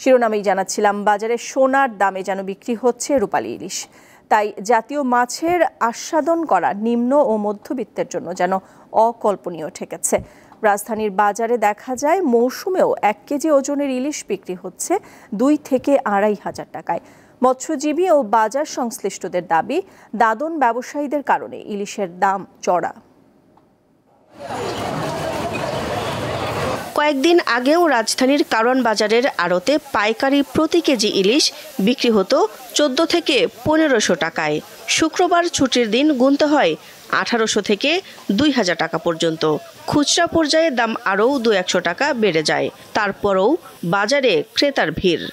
শিরোনামেই জানাচ্ছিলাম, বাজারে সোনার দামে যেন বিক্রি হচ্ছে রূপালী ইলিশ। তাই জাতীয় মাছের আস্বাদন করা নিম্ন ও মধ্যবিত্তের জন্য যেন অকল্পনীয় ঠেকেছে। রাজধানীর বাজারে দেখা যায় মৌসুমেও 1 কেজি ওজনের ইলিশ বিক্রি হচ্ছে 2 থেকে 2,500 টাকায়। মৎস্যজীবী ও বাজার সংশ্লিষ্টদের দাবি, দাদন ব্যবসায়ীদের কারণে ইলিশের দাম চড়া। কয়েকদিন আগেও রাজধানীর কারওয়ান বাজারের আড়তে পাইকারি প্রতি কেজি ইলিশ বিক্রি হতো 14 থেকে 1500 টাকায়। শুক্রবার ছুটির দিন গুনতে হয় 1800 থেকে 2000 টাকা পর্যন্ত। খুচরা পর্যায়ে দাম আরও 200-100 টাকা বেড়ে যায়। তারপরও বাজারে ক্রেতার ভিড়।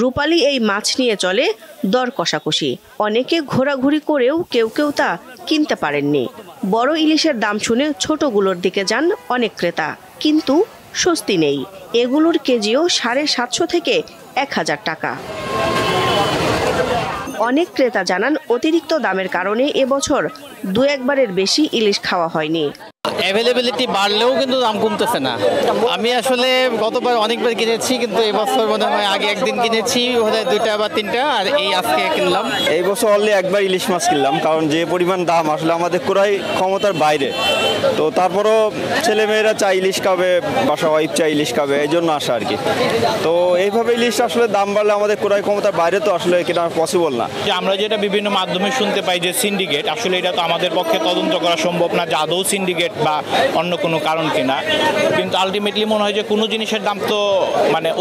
রূপালী এই মাছ নিয়ে চলে দর কষাকষি। অনেকে ঘোরাঘুরি করেও কেউ তা কিনতে পারেননি। বড় ইলিশের দাম শুনে ছোটগুলোর দিকে যান অনেক ক্রেতা, কিন্তু স্বস্তি নেই। এগুলোর কেজিও 750 থেকে 1000 টাকা। অনেক ক্রেতা জানান, অতিরিক্ত দামের কারণে এবছর 2-1বারের বেশি ইলিশ খাওয়া হয়নি। অ্যাভেলেবিলিটি বাড়লেও কিন্তু দাম কমতেছে না। আমি আসলে গতবার অনেকবার কিনেছি, কিন্তু এবছর মনে হয় আগে একদিন কিনেছি, বোধহয় 2টা বা 3টা, আর এই আজকে কিনলাম। এই বছর অনলি একবার ইলিশ মাছ কিনলাম, কারণ যে পরিমাণ দাম আসলে আমাদের ক্রয় ক্ষমতার বাইরে। তো তারপরও ছেলেমেয়েরা চাই ইলিশ খাবে, বাসা ওয়াইফ চাই ইলিশ খাবে, এই জন্য আসা আর কি। তো এইভাবে ইলিশ আসলে দাম বাড়লে আমাদের ক্রয় ক্ষমতার বাইরে তো আসলে কেনা পসিবল না। আমরা যেটা বিভিন্ন মাধ্যমে শুনতে পাই যে সিন্ডিকেট, আসলে এটা তো আমাদের পক্ষে তদন্ত করা সম্ভব না যে আদৌ সিন্ডিকেট বা অন্য কোনো কারণ কিনা। কিন্তু আলটিমেটলি মনে হয় যে কোনো জিনিসের দাম তো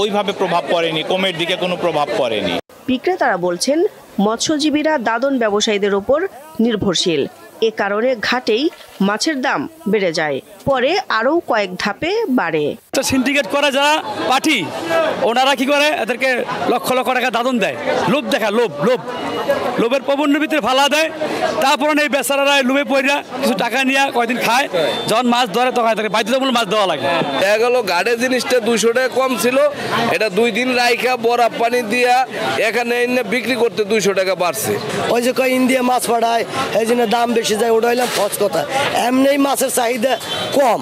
ওইভাবে প্রভাব পড়েনি, কমের দিকে কোনো প্রভাব পড়েনি। বিক্রেতারা বলছেন, মৎস্যজীবীরা দাদন ব্যবসায়ীদের উপর নির্ভরশীল। এ কারণে ঘাটেই মাছের দাম বেড়ে যায়, পরে আরও কয়েক ধাপে বাড়ে। তো সিন্ডিকেট করে যারা পার্টি, ওনারা কি করে, এদেরকে লক্ষ লক্ষ টাকা দাদন দেয়। লোভ দেখা, লোভের প্রবণের ভিতরে ফালা দেয়। তারপর এই বেচারারা লোভে পড়া কিছু টাকা নিয়ে কয়েকদিন খায়, যখন মাছ ধরে তখন তাকে বাধ্যতামূলক মাছ দেওয়া লাগে। দেখা গেল গাড়ে জিনিসটা 200 টাকা কম ছিল, এটা 2 দিন রাইখা বরফ পানি দিয়া এখানে এনে বিক্রি করতে 200 টাকা বাড়ছে। ওই যে কয় ইন্ডিয়া মাছ পাঠায়, এই জন্য দাম বেশি যায়, ওটা হইলাম ফস কথা। এমনি মাছের চাহিদা কম,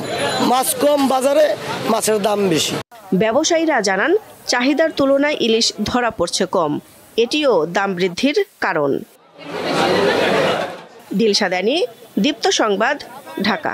মাছ কম, বাজারে মাছের দাম বেশি। ব্যবসায়ীরা জানান, চাহিদার তুলনায় ইলিশ ধরা পড়ছে কম, এটিও দাম বৃদ্ধির কারণ। দিলশাদানি, দীপ্ত সংবাদ, ঢাকা।